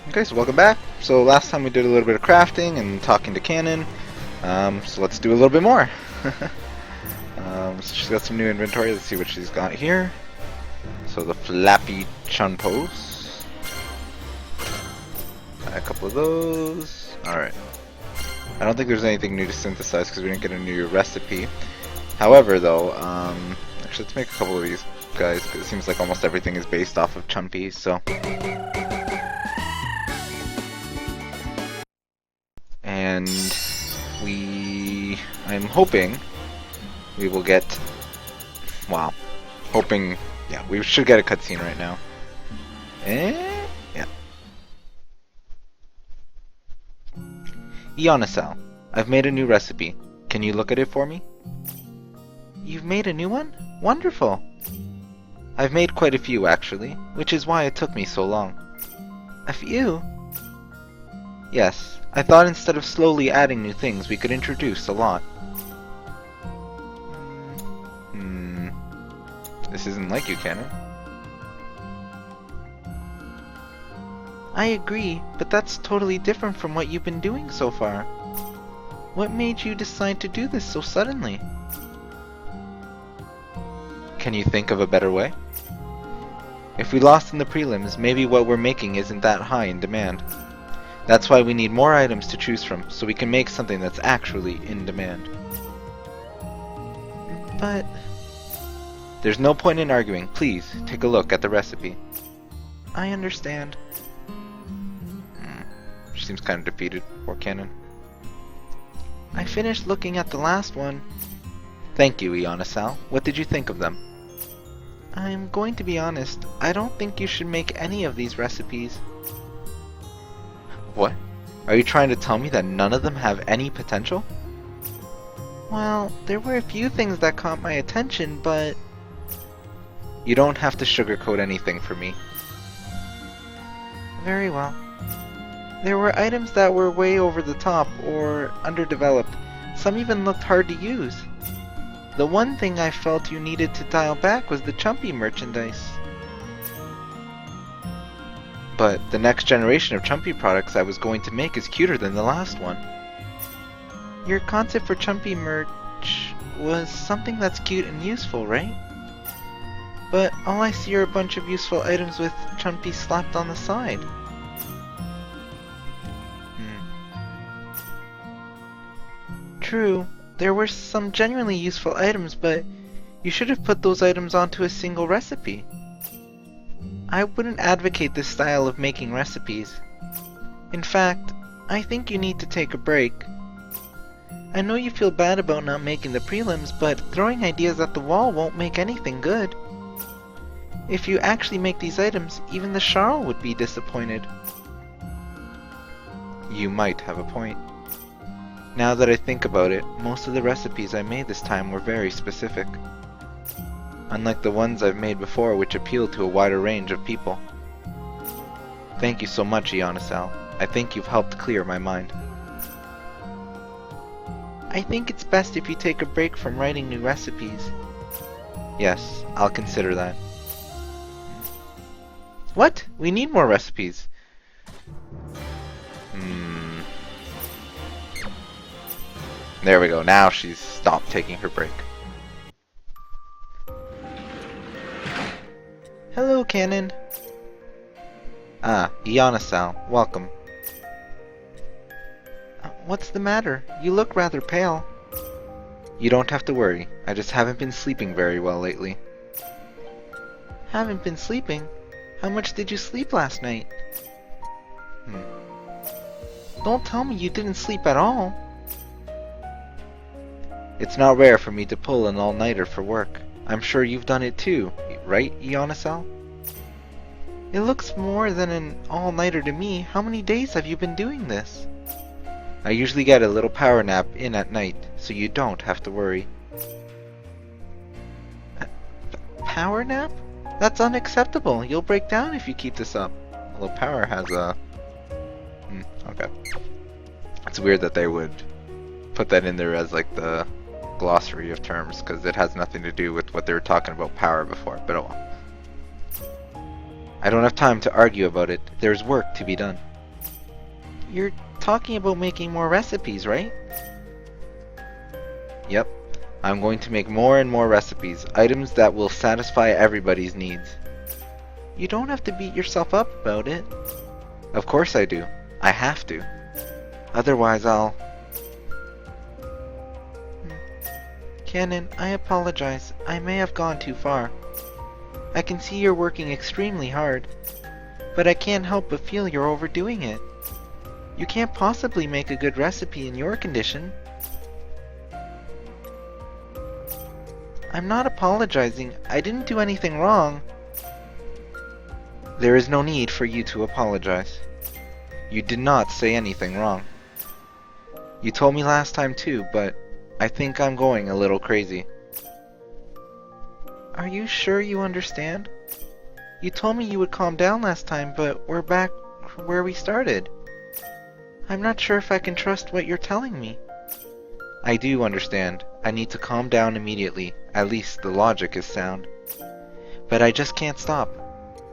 Okay, so welcome back. So last time we did a little bit of crafting and talking to Cannon. So let's do a little bit more. So she's got some new inventory. Let's see what she's got here. So the flappy chunpos. A couple of those. Alright. I don't think there's anything new to synthesize because we didn't get a new recipe. However, though, actually let's make a couple of these guys because it seems like almost everything is based off of chunpies. So. And I'm hoping we will get, wow, hoping, yeah, we should get a cutscene right now. Yeah. Ionisal, I've made a new recipe. Can you look at it for me? You've made a new one? Wonderful! I've made quite a few, actually, which is why it took me so long. A few? Yes, I thought instead of slowly adding new things, we could introduce a lot. This isn't like you, Cannon. I agree, but that's totally different from what you've been doing so far. What made you decide to do this so suddenly? Can you think of a better way? If we lost in the prelims, maybe what we're making isn't that high in demand. That's why we need more items to choose from, so we can make something that's actually in demand. But... there's no point in arguing. Please, take a look at the recipe. I understand. She seems kind of defeated, poor Cannon. I finished looking at the last one. Thank you, Ionisal. What did you think of them? I'm going to be honest, I don't think you should make any of these recipes. What? Are you trying to tell me that none of them have any potential? Well, there were a few things that caught my attention, but... You don't have to sugarcoat anything for me. Very well. There were items that were way over the top, or underdeveloped. Some even looked hard to use. The one thing I felt you needed to dial back was the chumpy merchandise. But the next generation of chumpy products I was going to make is cuter than the last one. Your concept for chumpy merch was something that's cute and useful, right? But all I see are a bunch of useful items with chumpy slapped on the side. True, there were some genuinely useful items, but you should have put those items onto a single recipe. I wouldn't advocate this style of making recipes. In fact, I think you need to take a break. I know you feel bad about not making the prelims, but throwing ideas at the wall won't make anything good. If you actually make these items, even the Charl would be disappointed. You might have a point. Now that I think about it, most of the recipes I made this time were very specific. Unlike the ones I've made before, which appeal to a wider range of people. Thank you so much, Ionisal. I think you've helped clear my mind. I think it's best if you take a break from writing new recipes. Yes, I'll consider that. What? We need more recipes. There we go. Now she's stopped taking her break. Hello, Cannon. Ah, Ionisal, welcome. What's the matter? You look rather pale. You don't have to worry. I just haven't been sleeping very well lately. Haven't been sleeping? How much did you sleep last night? Don't tell me you didn't sleep at all. It's not rare for me to pull an all-nighter for work. I'm sure you've done it too, right, Ionisal? It looks more than an all-nighter to me. How many days have you been doing this? I usually get a little power nap in at night, so you don't have to worry. Power nap? That's unacceptable. You'll break down if you keep this up. Although power has a... okay. It's weird that they would put that in there as like the glossary of terms, because it has nothing to do with what they were talking about power before, but oh well. I don't have time to argue about it. There's work to be done. You're talking about making more recipes, right? Yep. I'm going to make more and more recipes, items that will satisfy everybody's needs. You don't have to beat yourself up about it. Of course I do. I have to. Otherwise I'll... Canon, I apologize. I may have gone too far. I can see you're working extremely hard, but I can't help but feel you're overdoing it. You can't possibly make a good recipe in your condition. I'm not apologizing. I didn't do anything wrong. There is no need for you to apologize. You did not say anything wrong. You told me last time too, but I think I'm going a little crazy. Are you sure you understand? You told me you would calm down last time, but we're back where we started. I'm not sure if I can trust what you're telling me. I do understand. I need to calm down immediately. At least the logic is sound. But I just can't stop.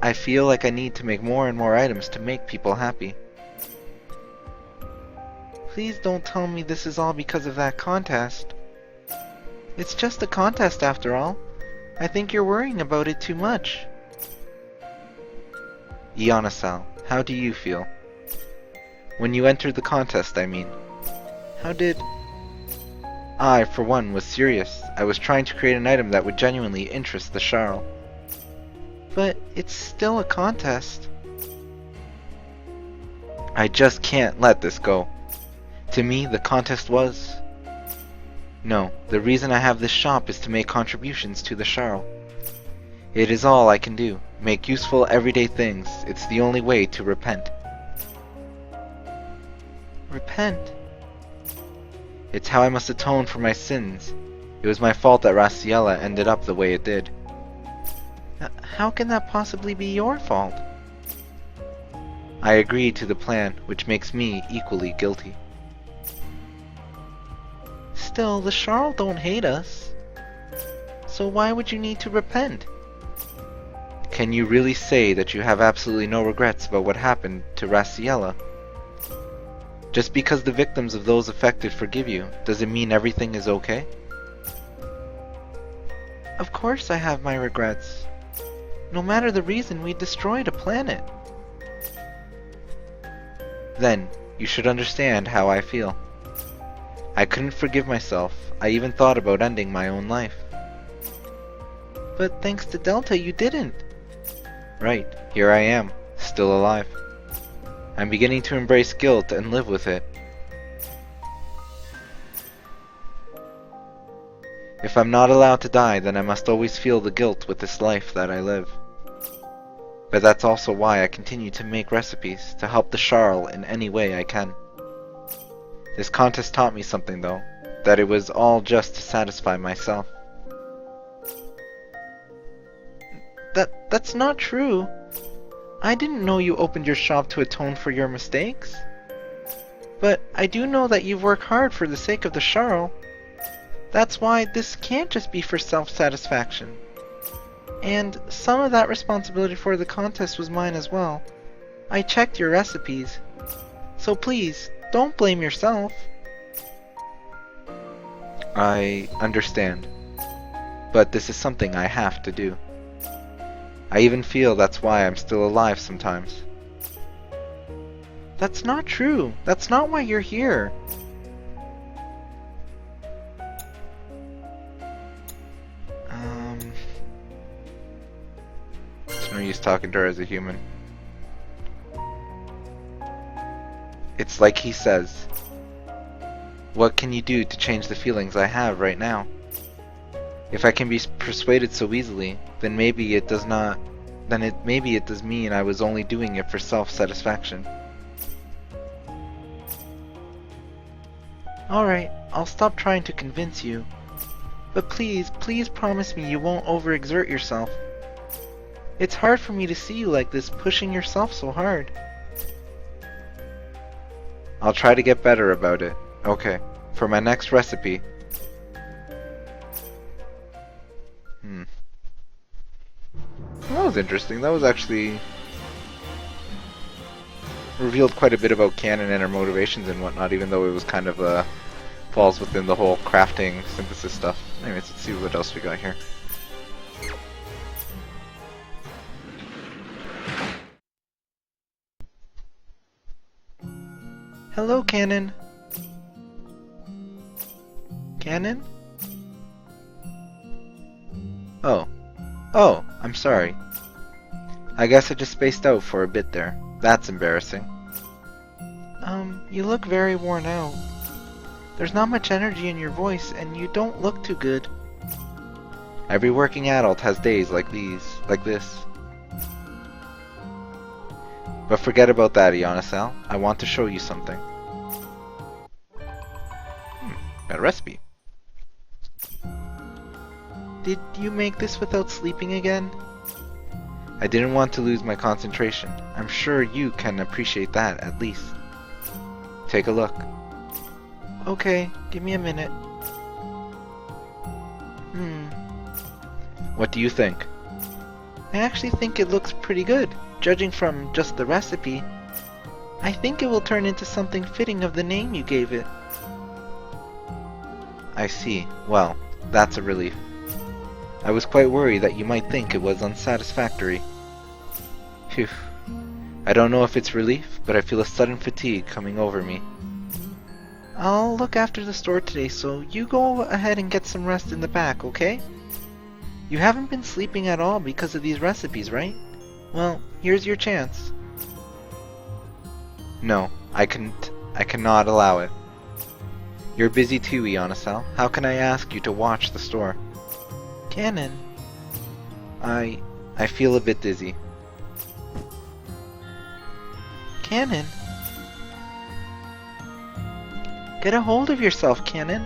I feel like I need to make more and more items to make people happy. Please don't tell me this is all because of that contest. It's just a contest after all. I think you're worrying about it too much. Iana-san, how do you feel? When you entered the contest, I mean. How did... I, for one, was serious. I was trying to create an item that would genuinely interest the Charl. But it's still a contest. I just can't let this go. To me, the contest was... No, the reason I have this shop is to make contributions to the Charl. It is all I can do. Make useful everyday things. It's the only way to repent. Repent? It's how I must atone for my sins. It was my fault that Raciella ended up the way it did. How can that possibly be your fault? I agreed to the plan, which makes me equally guilty. Still, the Charl don't hate us. So why would you need to repent? Can you really say that you have absolutely no regrets about what happened to Raciella? Just because the victims of those affected forgive you, does it mean everything is okay? Of course I have my regrets. No matter the reason, we destroyed a planet. Then, you should understand how I feel. I couldn't forgive myself. I even thought about ending my own life. But thanks to Delta, you didn't. Right, here I am, still alive. I'm beginning to embrace guilt and live with it. If I'm not allowed to die, then I must always feel the guilt with this life that I live. But that's also why I continue to make recipes, to help the Charl in any way I can. This contest taught me something though, that it was all just to satisfy myself. That's not true. I didn't know you opened your shop to atone for your mistakes. But I do know that you've worked hard for the sake of the Charl. That's why this can't just be for self-satisfaction. And some of that responsibility for the contest was mine as well. I checked your recipes. So please, don't blame yourself. I understand. But this is something I have to do. I even feel that's why I'm still alive sometimes. That's not true. That's not why you're here. It's no use talking to her as a human. It's like he says. What can you do to change the feelings I have right now? If I can be persuaded so easily, then maybe it does not... maybe it does mean I was only doing it for self-satisfaction. Alright, I'll stop trying to convince you. But please promise me you won't overexert yourself. It's hard for me to see you like this, pushing yourself so hard. I'll try to get better about it. Okay, for my next recipe... That was interesting. That was actually... revealed quite a bit about Canon and her motivations and whatnot, even though it was kind of falls within the whole crafting synthesis stuff. Anyways, let's see what else we got here. Hello, Canon. Canon? Oh. Oh, I'm sorry. I guess I just spaced out for a bit there. That's embarrassing. You look very worn out. There's not much energy in your voice, and you don't look too good. Every working adult has days like this. But forget about that, Ionisal. I want to show you something. Got a recipe. Did you make this without sleeping again? I didn't want to lose my concentration. I'm sure you can appreciate that, at least. Take a look. Okay, give me a minute. What do you think? I actually think it looks pretty good, judging from just the recipe. I think it will turn into something fitting of the name you gave it. I see. Well, that's a relief. I was quite worried that you might think it was unsatisfactory. Phew. I don't know if it's relief, but I feel a sudden fatigue coming over me. I'll look after the store today, so you go ahead and get some rest in the back, okay? You haven't been sleeping at all because of these recipes, right? Well, here's your chance. No, I cannot allow it. You're busy too, Ionisal. How can I ask you to watch the store? Canon. I feel a bit dizzy. Canon? Get a hold of yourself, Canon.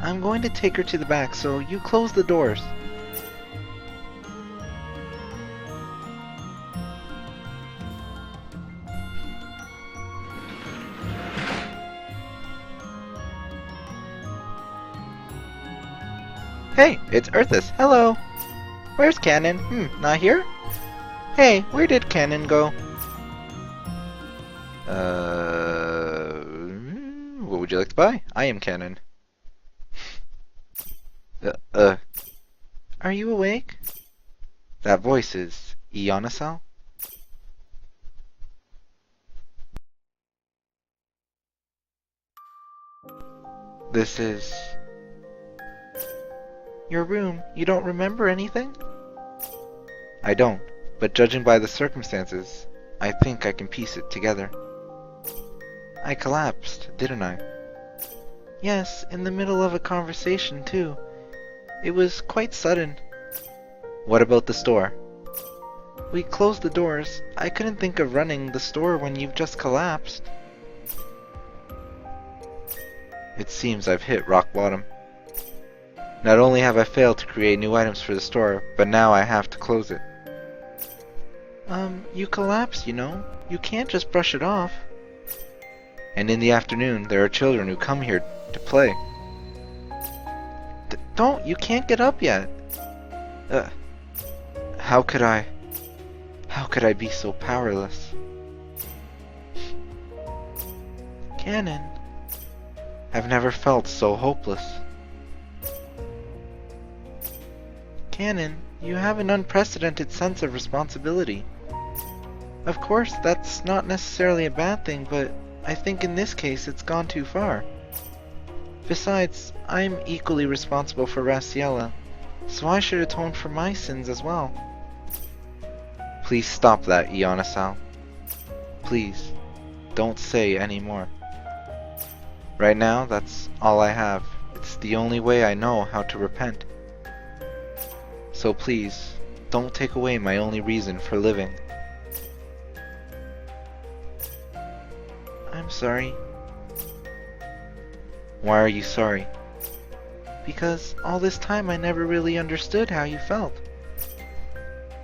I'm going to take her to the back, so you close the doors. Hey, it's Earthus. Hello. Where's Canon? Not here? Hey, where did Canon go? What would you like to buy? I am Canon. Are you awake? That voice is Ionisal? This is... your room. You don't remember anything? I don't, but judging by the circumstances, I think I can piece it together. I collapsed, didn't I? Yes, in the middle of a conversation, too. It was quite sudden. What about the store? We closed the doors. I couldn't think of running the store when you've just collapsed. It seems I've hit rock bottom. Not only have I failed to create new items for the store, but now I have to close it. You collapsed, you know. You can't just brush it off. And in the afternoon, there are children who come here to play. Don't! You can't get up yet! How could I be so powerless? Canon. I've never felt so hopeless. Canon, you have an unprecedented sense of responsibility. Of course, that's not necessarily a bad thing, but I think in this case it's gone too far. Besides, I'm equally responsible for Raciela, so I should atone for my sins as well. Please stop that, Ionisal. Please, don't say any more. Right now, that's all I have. It's the only way I know how to repent. So please, don't take away my only reason for living. I'm sorry. Why are you sorry? Because all this time I never really understood how you felt.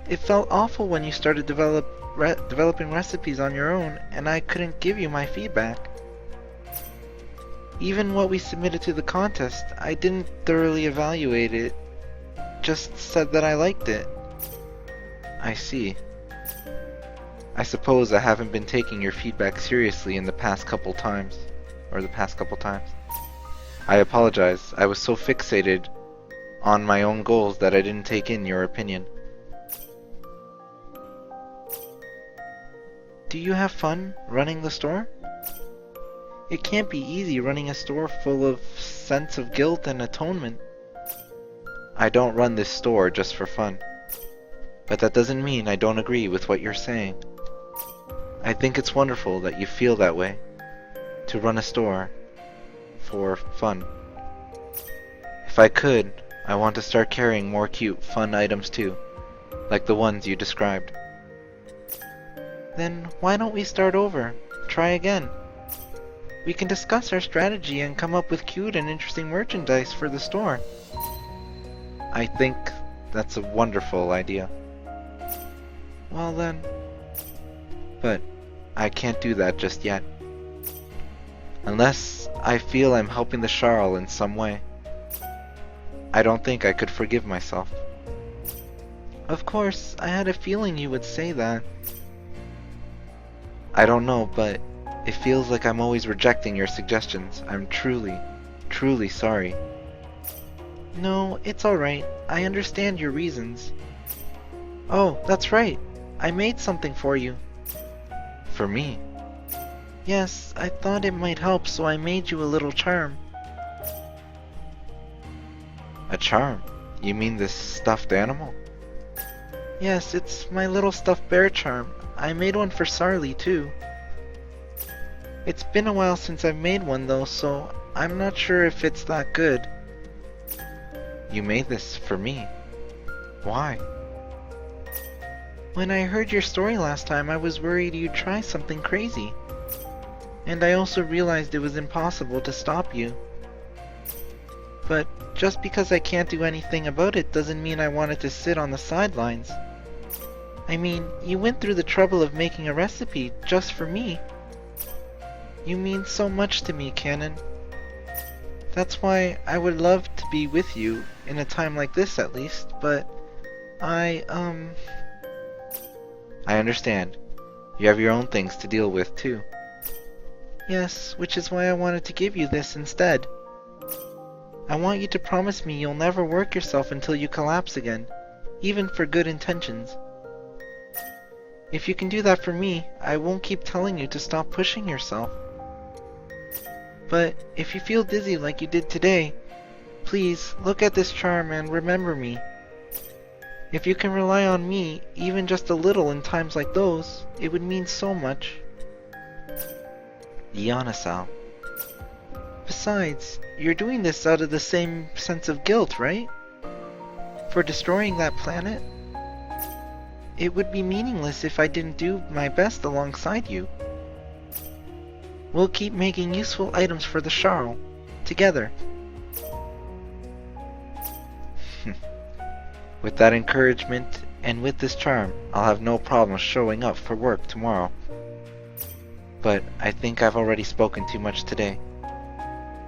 It felt awful when you started developing recipes on your own, and I couldn't give you my feedback. Even what we submitted to the contest, I didn't thoroughly evaluate it, just said that I liked it. I see. I suppose I haven't been taking your feedback seriously in the past couple times. I apologize. I was so fixated on my own goals that I didn't take in your opinion. Do you have fun running the store? It can't be easy running a store full of sense of guilt and atonement. I don't run this store just for fun. But that doesn't mean I don't agree with what you're saying. I think it's wonderful that you feel that way. To run a store for fun. If I could, I want to start carrying more cute, fun items too. Like the ones you described. Then why don't we start over? Try again. We can discuss our strategy and come up with cute and interesting merchandise for the store. I think that's a wonderful idea. Well then. But I can't do that just yet. Unless I feel I'm helping the Charl in some way. I don't think I could forgive myself. Of course, I had a feeling you would say that. I don't know, but it feels like I'm always rejecting your suggestions. I'm truly sorry. No, it's alright. I understand your reasons. Oh, that's right. I made something for you. For me? Yes, I thought it might help, so I made you a little charm. A charm? You mean this stuffed animal? Yes, it's my little stuffed bear charm. I made one for Sarli, too. It's been a while since I've made one, though, so I'm not sure if it's that good. You made this for me. Why? When I heard your story last time, I was worried you'd try something crazy. And I also realized it was impossible to stop you. But just because I can't do anything about it doesn't mean I wanted to sit on the sidelines. I mean, you went through the trouble of making a recipe just for me. You mean so much to me, Canon. That's why I would love to be with you, in a time like this at least, but I understand. You have your own things to deal with, too. Yes, which is why I wanted to give you this instead. I want you to promise me you'll never work yourself until you collapse again, even for good intentions. If you can do that for me, I won't keep telling you to stop pushing yourself. But if you feel dizzy like you did today, please look at this charm and remember me. If you can rely on me, even just a little in times like those, it would mean so much. Yanasal. Besides, you're doing this out of the same sense of guilt, right? For destroying that planet? It would be meaningless if I didn't do my best alongside you. We'll keep making useful items for the Charl, together. With that encouragement, and with this charm, I'll have no problem showing up for work tomorrow. But I think I've already spoken too much today.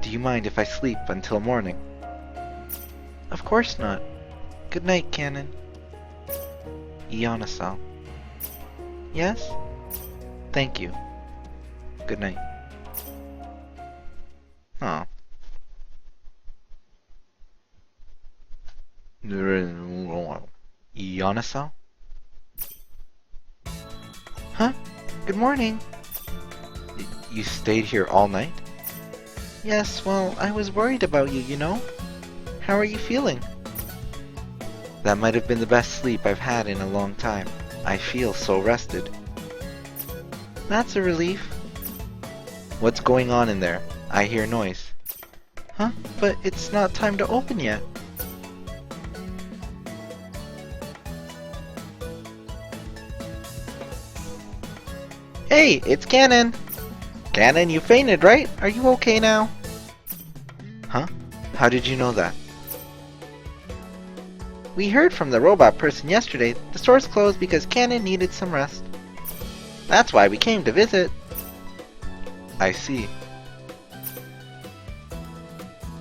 Do you mind if I sleep until morning? Of course not. Good night, Canon. Ionasal. Yes? Thank you. Good night. Aw. Ionasal? Huh? Good morning. You stayed here all night? Yes, well, I was worried about you, you know? How are you feeling? That might have been the best sleep I've had in a long time. I feel so rested. That's a relief. What's going on in there? I hear noise. Huh? But it's not time to open yet. Hey, it's Canon! Canon, you fainted, right? Are you okay now? Huh? How did you know that? We heard from the robot person yesterday. The store's closed because Canon needed some rest. That's why we came to visit. I see.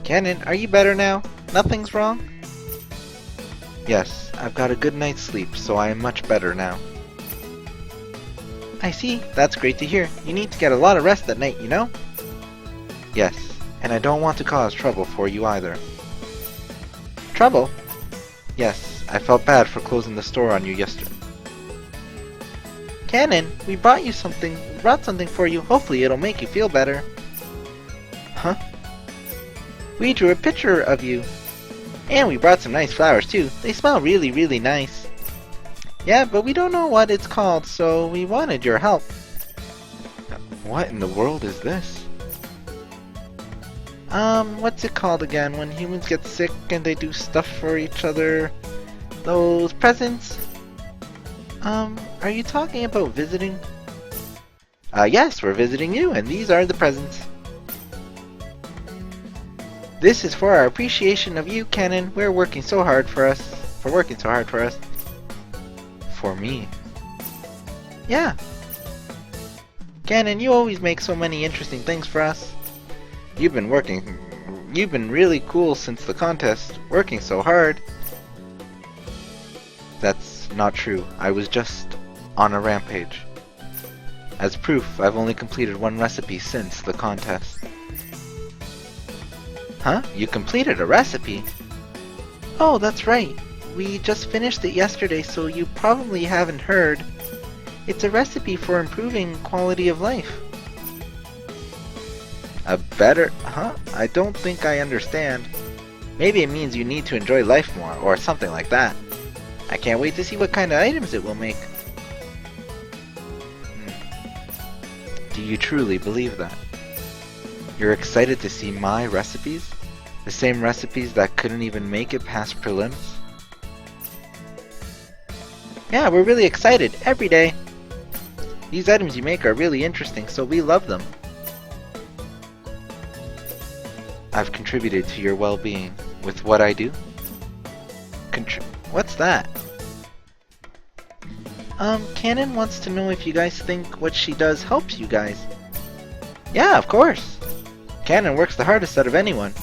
Canon, are you better now? Nothing's wrong? Yes, I've got a good night's sleep, so I am much better now. I see. That's great to hear. You need to get a lot of rest at night, you know? Yes, and I don't want to cause trouble for you either. Trouble? Yes, I felt bad for closing the store on you yesterday. Cannon, we brought something for you. Hopefully it'll make you feel better. Huh? We drew a picture of you. And we brought some nice flowers too. They smell really, really nice. Yeah, but we don't know what it's called, so we wanted your help. What in the world is this? What's it called again? When humans get sick and they do stuff for each other? Those presents? Are you talking about visiting? Yes, we're visiting you, and these are the presents. This is for our appreciation of you, Cannon. We're working so hard for us. For me. Yeah. Cannon, you always make so many interesting things for us. You've been really cool since the contest, working so hard. That's not true. I was just on a rampage. As proof, I've only completed one recipe since the contest. Huh? You completed a recipe? Oh, that's right. We just finished it yesterday, so you probably haven't heard. It's a recipe for improving quality of life. Huh? I don't think I understand. Maybe it means you need to enjoy life more, or something like that. I can't wait to see what kind of items it will make. Do you truly believe that? You're excited to see my recipes? The same recipes that couldn't even make it past prelims? Yeah, we're really excited, every day. These items you make are really interesting, so we love them. I've contributed to your well-being with what I do. What's that? Cannon wants to know if you guys think what she does helps you guys. Yeah, of course. Cannon works the hardest out of anyone.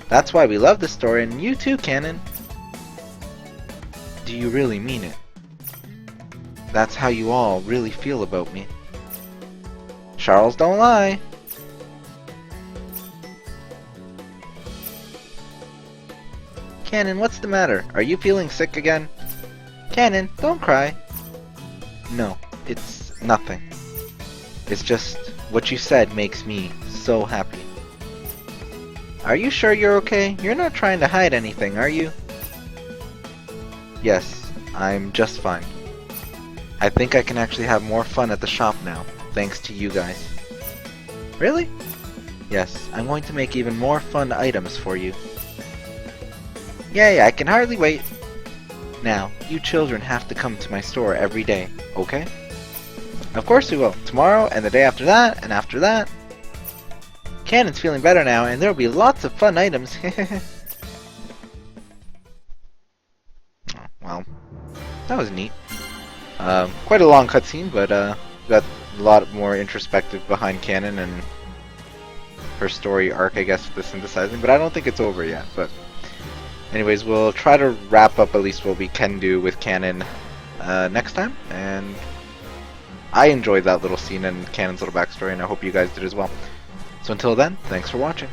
That's why we love the store, and you too, Cannon. Do you really mean it? That's how you all really feel about me. Charles, don't lie. Cannon, what's the matter? Are you feeling sick again? Cannon, don't cry. No, it's nothing. It's just what you said makes me so happy. Are you sure you're okay? You're not trying to hide anything, are you? Yes, I'm just fine. I think I can actually have more fun at the shop now, thanks to you guys. Really? Yes, I'm going to make even more fun items for you. Yay, I can hardly wait. Now, you children have to come to my store every day, okay? Of course we will. Tomorrow, and the day after that, and after that. Cannon's feeling better now, and there'll be lots of fun items. Well, that was neat. Quite a long cutscene, but got a lot more introspective behind Cannon and her story arc, I guess, with the synthesizing. But I don't think it's over yet. But anyways, we'll try to wrap up at least what we can do with Cannon next time. And I enjoyed that little scene and Cannon's little backstory, and I hope you guys did as well. So until then, thanks for watching.